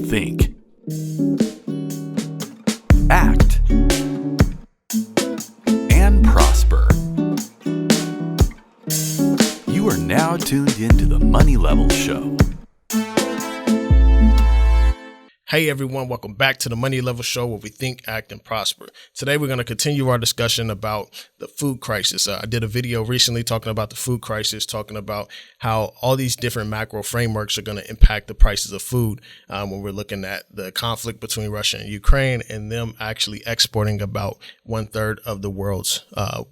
think, act, and prosper. You are now tuned into the Money Level Show. Hey everyone, welcome back to the Money Level Show where we think, act, and prosper. Today we're going to continue our discussion about the food crisis. I did a video recently talking about the food crisis, talking about how all these different macro frameworks are going to impact the prices of food when we're looking at the conflict between Russia and Ukraine and them actually exporting about 1/3 of the world's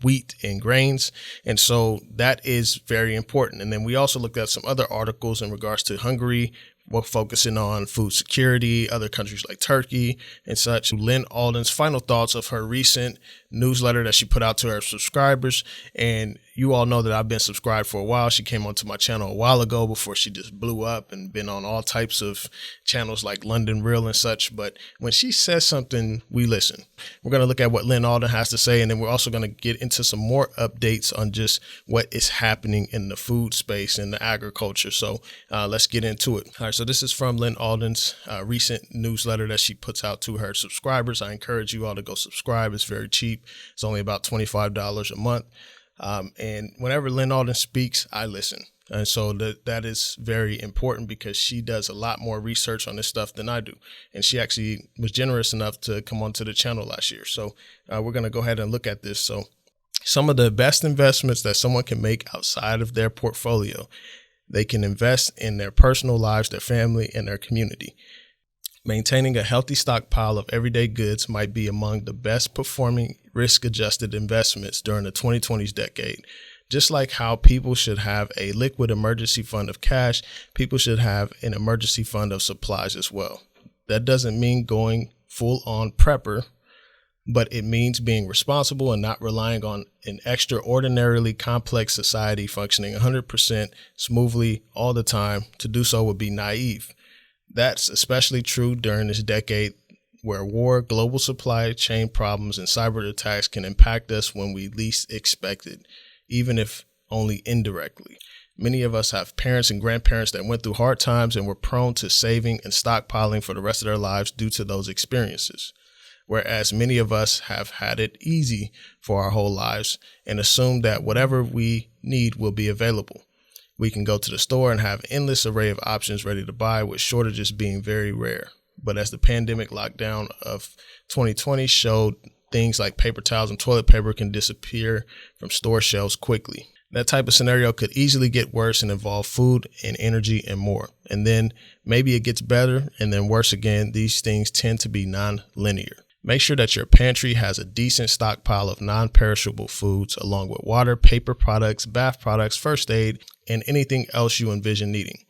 wheat and grains. And so that is very important. And then we also looked at some other articles in regards to Hungary. We're focusing on food security, other countries like Turkey and such. Lyn Alden's final thoughts of her recent newsletter that she put out to her subscribers. And you all know that I've been subscribed for a while. She came onto my channel a while ago before she just blew up and been on all types of channels like London Real and such. But when she says something, we listen. We're going to look at what Lyn Alden has to say. And then we're also going to get into some more updates on just what is happening in the food space and the agriculture. So let's get into it. All right. So this is from Lyn Alden's recent newsletter that she puts out to her subscribers. I encourage you all to go subscribe. It's very cheap. It's only about $25 a month. And whenever Lyn Alden speaks, I listen. And so that is very important because she does a lot more research on this stuff than I do. And she actually was generous enough to come onto the channel last year. So we're going to go ahead and look at this. So some of the best investments that someone can make outside of their portfolio, they can invest in their personal lives, their family, and their community. Maintaining a healthy stockpile of everyday goods might be among the best performing risk-adjusted investments during the 2020s decade. Just like how people should have a liquid emergency fund of cash, people should have an emergency fund of supplies as well. That doesn't mean going full-on prepper, but it means being responsible and not relying on an extraordinarily complex society functioning 100% smoothly all the time. To do so would be naive. That's especially true during this decade where war, global supply chain problems, and cyber attacks can impact us when we least expect it, even if only indirectly. Many of us have parents and grandparents that went through hard times and were prone to saving and stockpiling for the rest of their lives due to those experiences. Whereas many of us have had it easy for our whole lives and assume that whatever we need will be available. We can go to the store and have an endless array of options ready to buy, with shortages being very rare. But as the pandemic lockdown of 2020 showed, things like paper towels and toilet paper can disappear from store shelves quickly. That type of scenario could easily get worse and involve food and energy and more. And then maybe it gets better and then worse again. These things tend to be non-linear. Make sure that your pantry has a decent stockpile of non-perishable foods, along with water, paper products, bath products, first aid, and anything else you envision needing.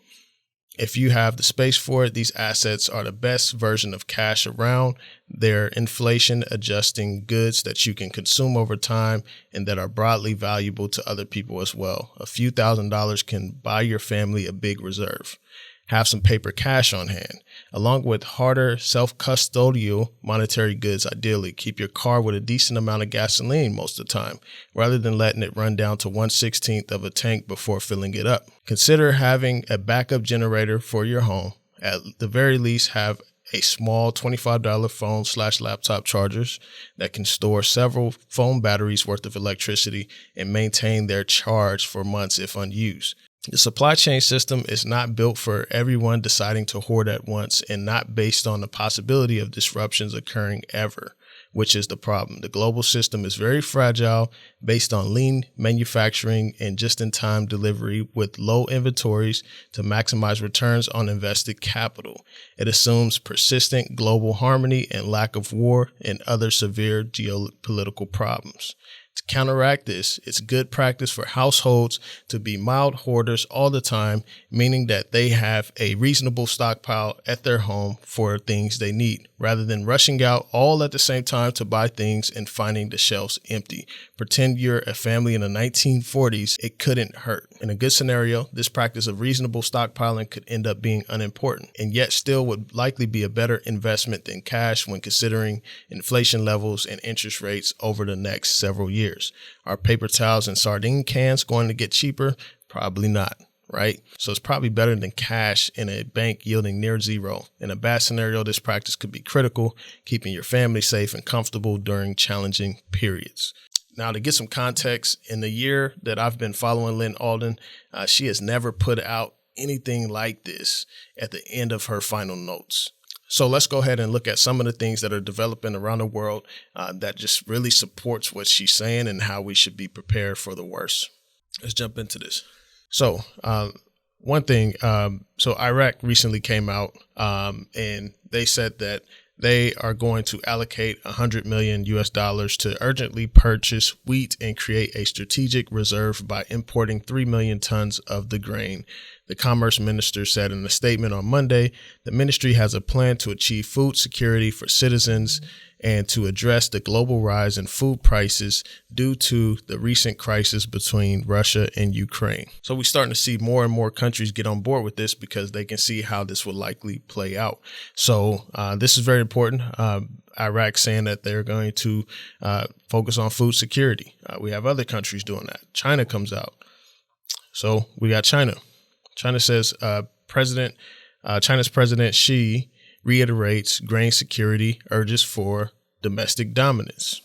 If you have the space for it, these assets are the best version of cash around. They're inflation adjusting goods that you can consume over time and that are broadly valuable to other people as well. A few $1,000s can buy your family a big reserve. Have some paper cash on hand, along with harder self-custodial monetary goods. Ideally, keep your car with a decent amount of gasoline most of the time, rather than letting it run down to 1/16 of a tank before filling it up. Consider having a backup generator for your home. At the very least, have a small $25 phone/laptop chargers that can store several phone batteries worth of electricity and maintain their charge for months if unused. The supply chain system is not built for everyone deciding to hoard at once and not based on the possibility of disruptions occurring ever, which is the problem. The global system is very fragile, based on lean manufacturing and just-in-time delivery with low inventories to maximize returns on invested capital. It assumes persistent global harmony and lack of war and other severe geopolitical problems. To counteract this, it's good practice for households to be mild hoarders all the time, meaning that they have a reasonable stockpile at their home for things they need, rather than rushing out all at the same time to buy things and finding the shelves empty. Pretend you're a family in the 1940s. It couldn't hurt. In a good scenario, this practice of reasonable stockpiling could end up being unimportant, and yet still would likely be a better investment than cash when considering inflation levels and interest rates over the next several years. Are paper towels and sardine cans going to get cheaper? Probably not. right? So it's probably better than cash in a bank yielding near zero. In a bad scenario, this practice could be critical, keeping your family safe and comfortable during challenging periods. Now, to get some context, in the year that I've been following Lyn Alden, she has never put out anything like this at the end of her final notes. So let's go ahead and look at some of the things that are developing around the world that just really supports what she's saying and how we should be prepared for the worst. Let's jump into this. So one thing, so Iraq recently came out and they said that they are going to allocate $100 million to urgently purchase wheat and create a strategic reserve by importing 3 million tons of the grain. The commerce minister said in a statement on Monday, the ministry has a plan to achieve food security for citizens and to address the global rise in food prices due to the recent crisis between Russia and Ukraine. So we're starting to see more and more countries get on board with this because they can see how this will likely play out. So this is very important. Iraq saying that they're going to focus on food security. We have other countries doing that. China comes out. So we got China. China says China's President Xi reiterates grain security urges for domestic dominance.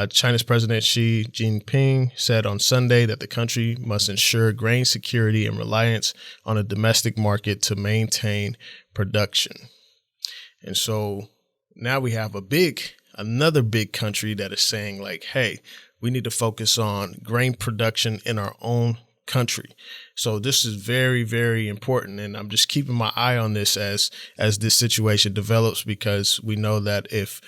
China's President Xi Jinping said on Sunday that the country must ensure grain security and reliance on a domestic market to maintain production. And so now we have another big country that is saying like, hey, we need to focus on grain production in our own country. So this is very, very important. And I'm just keeping my eye on this as this situation develops, because we know that if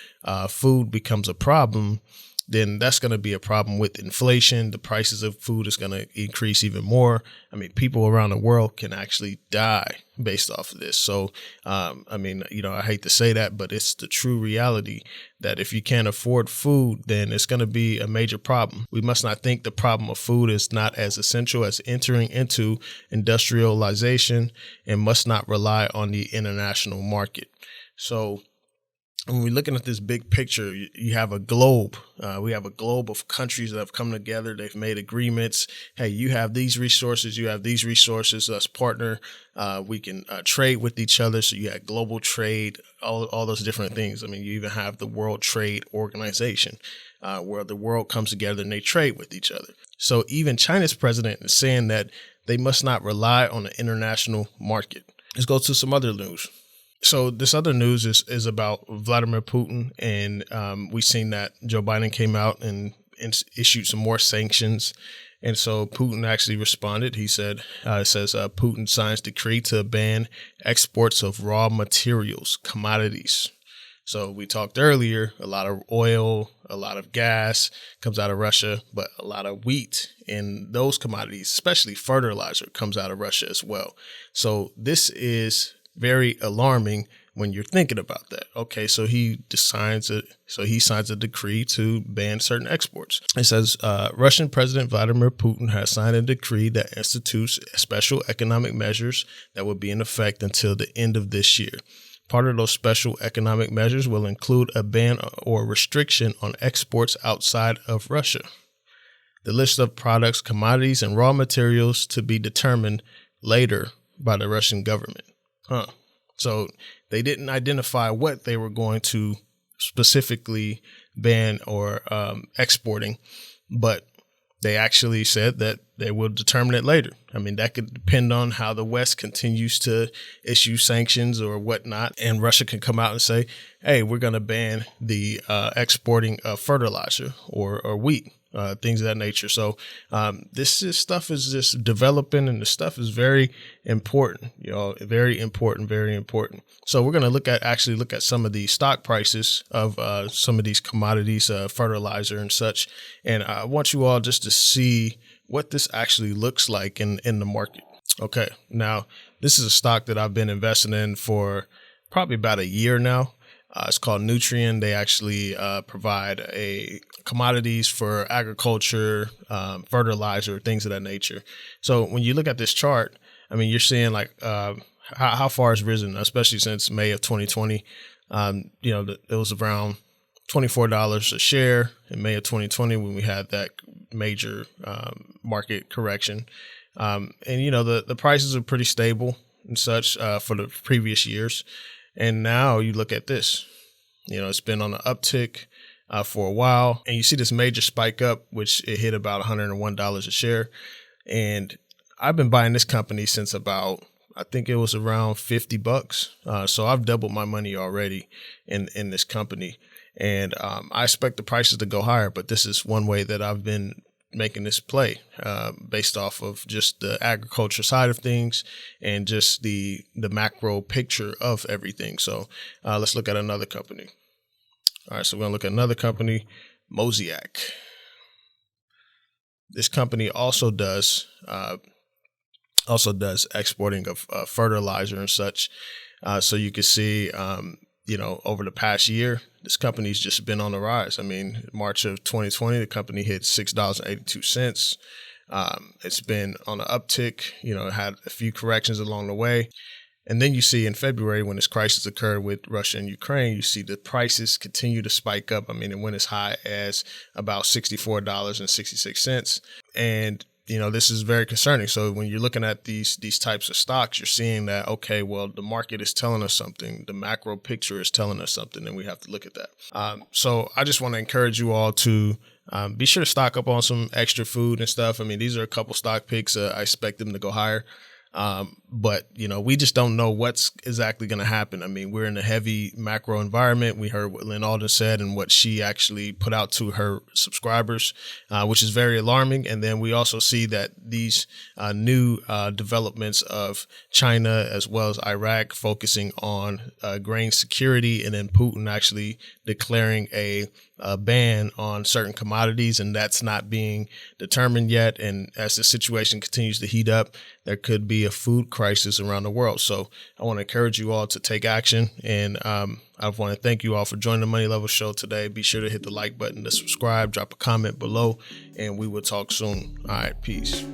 food becomes a problem, then that's going to be a problem with inflation. The prices of food is going to increase even more. I mean, people around the world can actually die based off of this. So, I hate to say that, but it's the true reality that if you can't afford food, then it's going to be a major problem. We must not think the problem of food is not as essential as entering into industrialization and must not rely on the international market. So, when we're looking at this big picture, you have a globe. We have a globe of countries that have come together. They've made agreements. Hey, you have these resources. You have these resources. Let's partner. We can trade with each other. So you have global trade, all those different things. I mean, you even have the World Trade Organization where the world comes together and they trade with each other. So even China's president is saying that they must not rely on the international market. Let's go to some other news. So this other news is about Vladimir Putin, and we've seen that Joe Biden came out and issued some more sanctions. And so Putin actually responded. He said, Putin signs decree to ban exports of raw materials, commodities. So we talked earlier, a lot of oil, a lot of gas comes out of Russia, but a lot of wheat and those commodities, especially fertilizer, comes out of Russia as well. So this is very alarming when you're thinking about that. Okay, so he signs a decree to ban certain exports. It says Russian President Vladimir Putin has signed a decree that institutes special economic measures that will be in effect until the end of this year. Part of those special economic measures will include a ban or restriction on exports outside of Russia. The list of products, commodities, and raw materials to be determined later by the Russian government. So they didn't identify what they were going to specifically ban or exporting, but they actually said that they will determine it later. I mean, that could depend on how the West continues to issue sanctions or whatnot. And Russia can come out and say, hey, we're going to ban the exporting of fertilizer or wheat. Things of that nature. So stuff is just developing, and the stuff is very important, very important, very important. So we're going to look at some of the stock prices of some of these commodities, fertilizer and such. And I want you all just to see what this actually looks like in the market. Okay, now this is a stock that I've been investing in for probably about a year now. It's called Nutrien. They actually provide commodities for agriculture, fertilizer, things of that nature. So when you look at this chart, I mean, you're seeing like how far it's risen, especially since May of 2020. It was around $24 a share in May of 2020 when we had that major market correction. And you know, the prices are pretty stable and such for the previous years. And now you look at this, you know, it's been on an uptick for a while, and you see this major spike up, which it hit about $101 a share. And I've been buying this company since about, I think it was around $50. So I've doubled my money already in this company. And I expect the prices to go higher, but this is one way that I've been making this play based off of just the agriculture side of things and just the macro picture of everything. So let's look at another company. All right, so we're going to look at another company, Mosaic. This company also does exporting of fertilizer and such. So you can see, you know, over the past year, this company's just been on the rise. I mean, March of 2020, the company hit $6.82. It's been on an uptick, you know, it had a few corrections along the way. And then you see in February, when this crisis occurred with Russia and Ukraine, you see the prices continue to spike up. I mean, it went as high as about $64.66. And, you know, this is very concerning. So when you're looking at these types of stocks, you're seeing that, okay, well, the market is telling us something. The macro picture is telling us something, and we have to look at that. So I just want to encourage you all to be sure to stock up on some extra food and stuff. I mean, these are a couple stock picks. I expect them to go higher. But, you know, we just don't know what's exactly going to happen. I mean, we're in a heavy macro environment. We heard what Lyn Alden said and what she actually put out to her subscribers, which is very alarming. And then we also see that these new developments of China as well as Iraq focusing on grain security, and then Putin actually declaring a ban on certain commodities, and that's not being determined yet. And as the situation continues to heat up, there could be a food crisis around the world. So I want to encourage you all to take action. And I want to thank you all for joining the Money Level Show today. Be sure to hit the like button, to subscribe, drop a comment below, and we will talk soon. All right, peace.